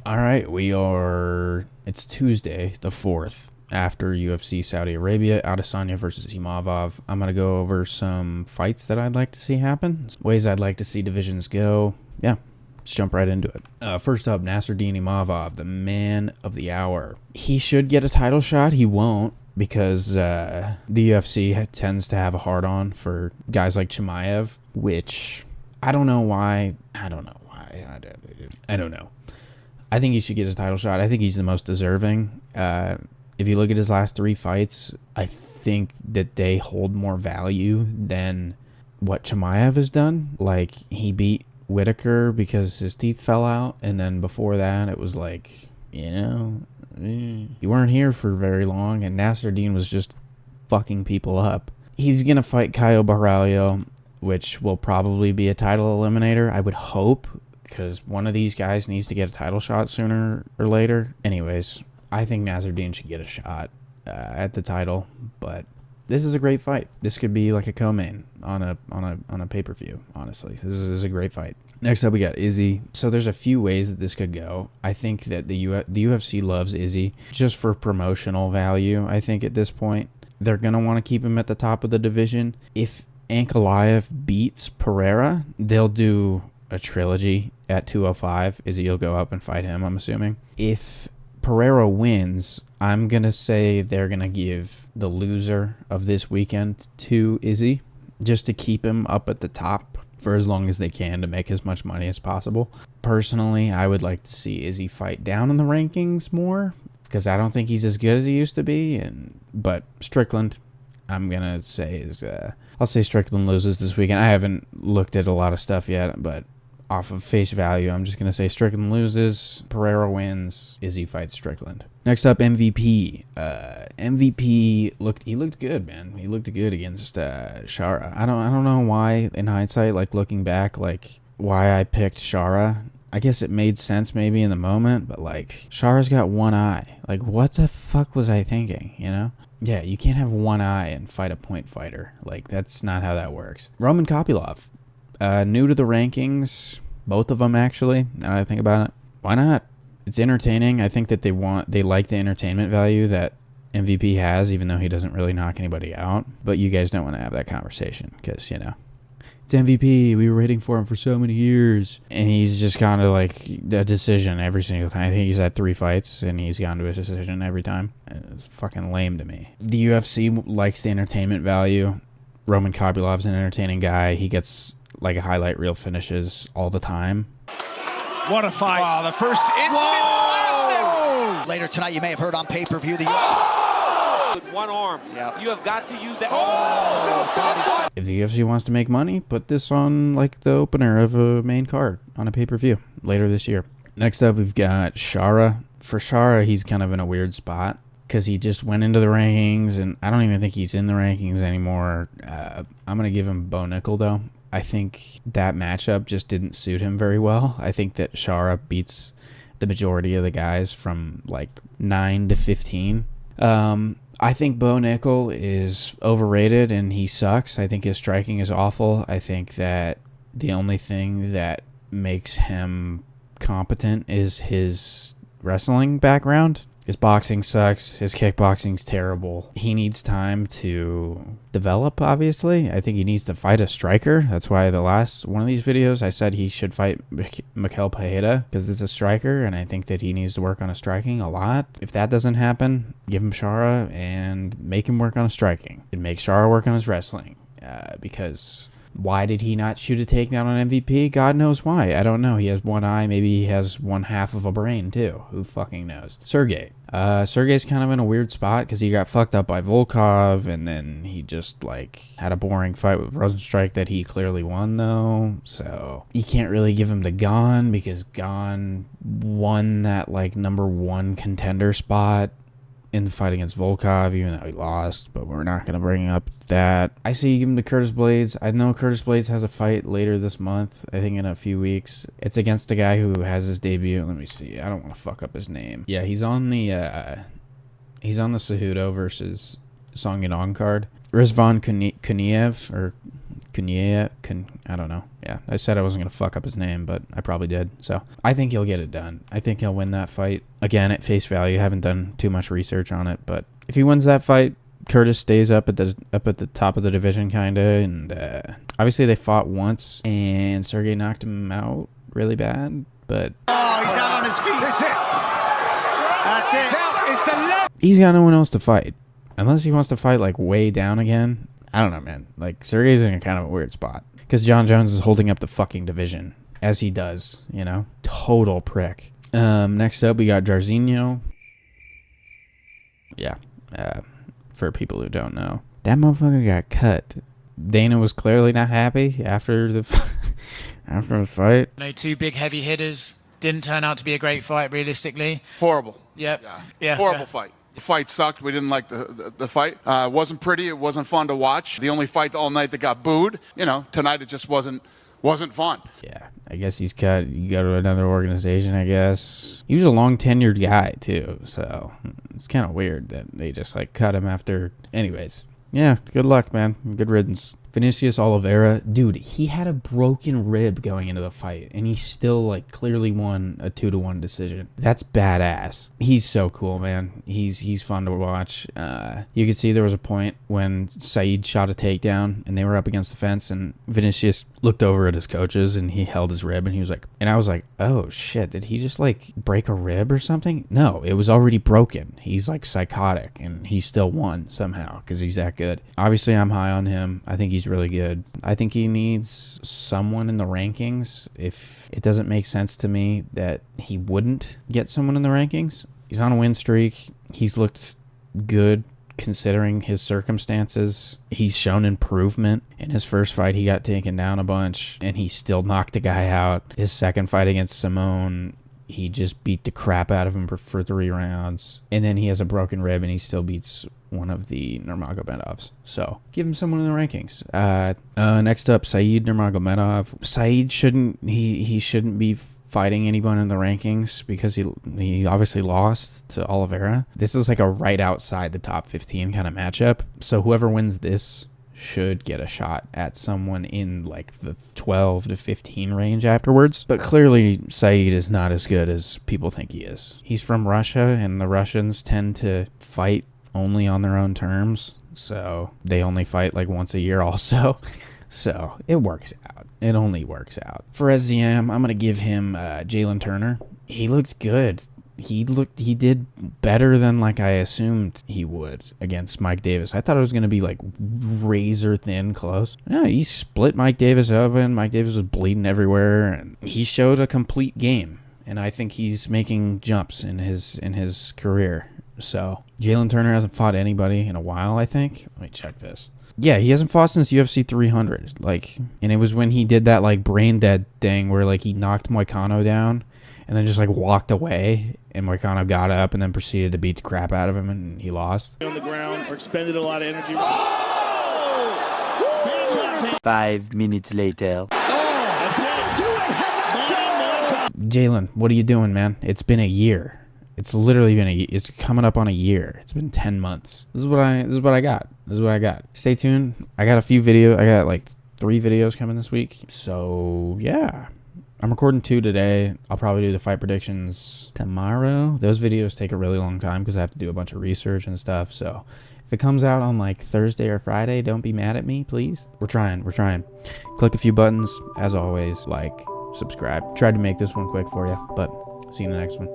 All right, it's Tuesday, the 4th, after UFC Saudi Arabia, Adesanya versus Imavov. I'm going to go over some fights that I'd like to see happen, ways I'd like to see divisions go. Yeah, let's jump right into it. First up, Nasruddin Imavov, the man of the hour. He should get a title shot. He won't, because the UFC tends to have a hard-on for guys like Chimaev, which I don't know why. I don't know. I think he should get a title shot. I think he's the most deserving. If you look at his last 3 fights, I think that they hold more value than what Chimaev has done. Like, he beat Whitaker because his teeth fell out, and then before that, it was like, you weren't here for very long, and Nasruddin was just fucking people up. He's going to fight Caio Baralho, which will probably be a title eliminator, I would hope, because one of these guys needs to get a title shot sooner or later. Anyways, I think Nasruddin should get a shot at the title, but this is a great fight. This could be like a co-main on a pay-per-view, honestly. This is a great fight. Next up, we got Izzy. So there's a few ways that this could go. I think that the UFC loves Izzy just for promotional value, I think, at this point. They're going to want to keep him at the top of the division. If Ankalaev beats Pereira, they'll do a trilogy at 205. Izzy will go up and fight him, I'm assuming. If Pereira wins, I'm going to say they're going to give the loser of this weekend to Izzy just to keep him up at the top for as long as they can to make as much money as possible. Personally, I would like to see Izzy fight down in the rankings more because I don't think he's as good as he used to be. But Strickland, I'm going to say I'll say Strickland loses this weekend. I haven't looked at a lot of stuff yet, but off of face value, I'm just going to say Strickland loses, Pereira wins, Izzy fights Strickland. Next up, MVP. MVP looked good, man. He looked good against Shara. I don't know why, in hindsight, like looking back, like why I picked Shara. I guess it made sense maybe in the moment, but like Shara's got one eye. Like, what the fuck was I thinking, you know? Yeah, you can't have one eye and fight a point fighter. Like, that's not how that works. Roman Kopylov. New to the rankings, both of them actually, now that I think about it. Why not? It's entertaining. I think that they like the entertainment value that MVP has, even though he doesn't really knock anybody out. But you guys don't want to have that conversation because, it's MVP. We were waiting for him for so many years. And he's just kind of like a decision every single time. I think he's had 3 fights and he's gone to a decision every time. It's fucking lame to me. The UFC likes the entertainment value. Roman Kopylov's an entertaining guy. He gets like a highlight reel finishes all the time. What a fight. Wow, the first Whoa! Later tonight, you may have heard on pay-per-view the... With one arm. Yep. You have got to use that. If the UFC wants to make money, put this on like the opener of a main card on a pay-per-view later this year. Next up, we've got Shara. For Shara, he's kind of in a weird spot because he just went into the rankings, and I don't even think he's in the rankings anymore. I'm going to give him Bo Nickel, though. I think that matchup just didn't suit him very well. I think that Shara beats the majority of the guys from like 9 to 15. I think Bo Nickel is overrated and he sucks. I think his striking is awful. I think that the only thing that makes him competent is his wrestling background. His boxing sucks. His kickboxing's terrible. He needs time to develop, obviously. I think he needs to fight a striker. That's why the last one of these videos I said he should fight Mikel Pereira because it's a striker, and I think that he needs to work on his striking a lot. If that doesn't happen, give him Shara and make him work on his striking. And make Shara work on his wrestling because... Why did he not shoot a takedown on MVP? God knows why. I don't know. He has one eye. Maybe he has one half of a brain, too. Who fucking knows? Sergey. Sergey's kind of in a weird spot because he got fucked up by Volkov, and then he just, like, had a boring fight with Rosenstrike that he clearly won, though. So, you can't really give him to Gon because Gon won that, like, number 1 contender spot in the fight against Volkov, even though he lost, but we're not going to bring up that. I say you give him to Curtis Blades. I know Curtis Blades has a fight later this month, I think in a few weeks. It's against a guy who has his debut. Let me see. I don't want to fuck up his name. Yeah, he's on the Cejudo versus Song Yadong card. Rizvan Kuniev, or Cunha. I don't know. Yeah, I said I wasn't going to fuck up his name, but I probably did. So I think he'll get it done. I think he'll win that fight. Again, at face value, haven't done too much research on it, but if he wins that fight, Curtis stays up at the top of the division, kind of, and obviously they fought once, and Sergey knocked him out really bad, but... Oh, he's out on his feet. That's it. That's it. That is the left. He's got no one else to fight. Unless he wants to fight, like, way down again. I don't know, man. Like, Sergey's in a kind of a weird spot. Because John Jones is holding up the fucking division. As he does, you know? Total prick. Next up, we got Jairzinho. Yeah. For people who don't know. That motherfucker got cut. Dana was clearly not happy after the fight. No, two big heavy hitters. Didn't turn out to be a great fight, realistically. Horrible. Yep. Yeah. Horrible fight. The fight sucked. We didn't like the fight. It wasn't pretty. It wasn't fun to watch. The only fight all night that got booed. You know, tonight it just wasn't fun. Yeah, I guess he's cut. You go to another organization, I guess. He was a long tenured guy too, so it's kind of weird that they just like cut him after. Anyways, yeah, good luck, man. Good riddance. Vinicius Oliveira, dude, he had a broken rib going into the fight, and he still, like, clearly won a 2-1 decision. That's badass. He's so cool, man. He's fun to watch. You could see there was a point when Saeed shot a takedown, and they were up against the fence, and Vinicius looked over at his coaches, and he held his rib, and he was like, and I was like, oh, shit, did he just, like, break a rib or something? No, it was already broken. He's, like, psychotic, and he still won somehow, because he's that good. Obviously, I'm high on him. I think he's really good. I think he needs someone in the rankings. If it doesn't make sense to me that he wouldn't get someone in the rankings. He's on a win streak. He's looked good considering his circumstances. He's shown improvement. In his first fight, he got taken down a bunch, and he still knocked the guy out. His second fight against Simone, he just beat the crap out of him for 3 rounds. And then he has a broken rib, and he still beats one of the Nurmagomedovs. So give him someone in the rankings. Next up, Saeed Nurmagomedov. Saeed shouldn't be fighting anyone in the rankings because he obviously lost to Oliveira. This is like a right outside the top 15 kind of matchup. So whoever wins this should get a shot at someone in like the 12 to 15 range afterwards. But clearly Saeed is not as good as people think he is. He's from Russia, and the Russians tend to fight only on their own terms. So they only fight like once a year also. So it works out. It only works out. For SZM, I'm going to give him Jalen Turner. He looked good. He did better than like I assumed he would against Mike Davis. I thought it was going to be like razor thin close. No, he split Mike Davis open. Mike Davis was bleeding everywhere, and he showed a complete game. And I think he's making jumps in his career. So Jalen Turner hasn't fought anybody in a while, I think. Let me check this. Yeah, he hasn't fought since UFC 300. Like, and it was when he did that like brain dead thing where like he knocked Moicano down and then just like walked away, and Moicano got up and then proceeded to beat the crap out of him, and he lost. On the ground or expended a lot of energy. 5 minutes later. Jalen, what are you doing, man? It's been a year. It's literally been it's coming up on a year. It's been 10 months. This is what I got. Stay tuned. I got a few videos. I got like 3 videos coming this week. So yeah, I'm recording 2 today. I'll probably do the fight predictions tomorrow. Those videos take a really long time because I have to do a bunch of research and stuff. So if it comes out on like Thursday or Friday, don't be mad at me, please. We're trying. Click a few buttons. As always, like, subscribe. Tried to make this one quick for you, but see you in the next one.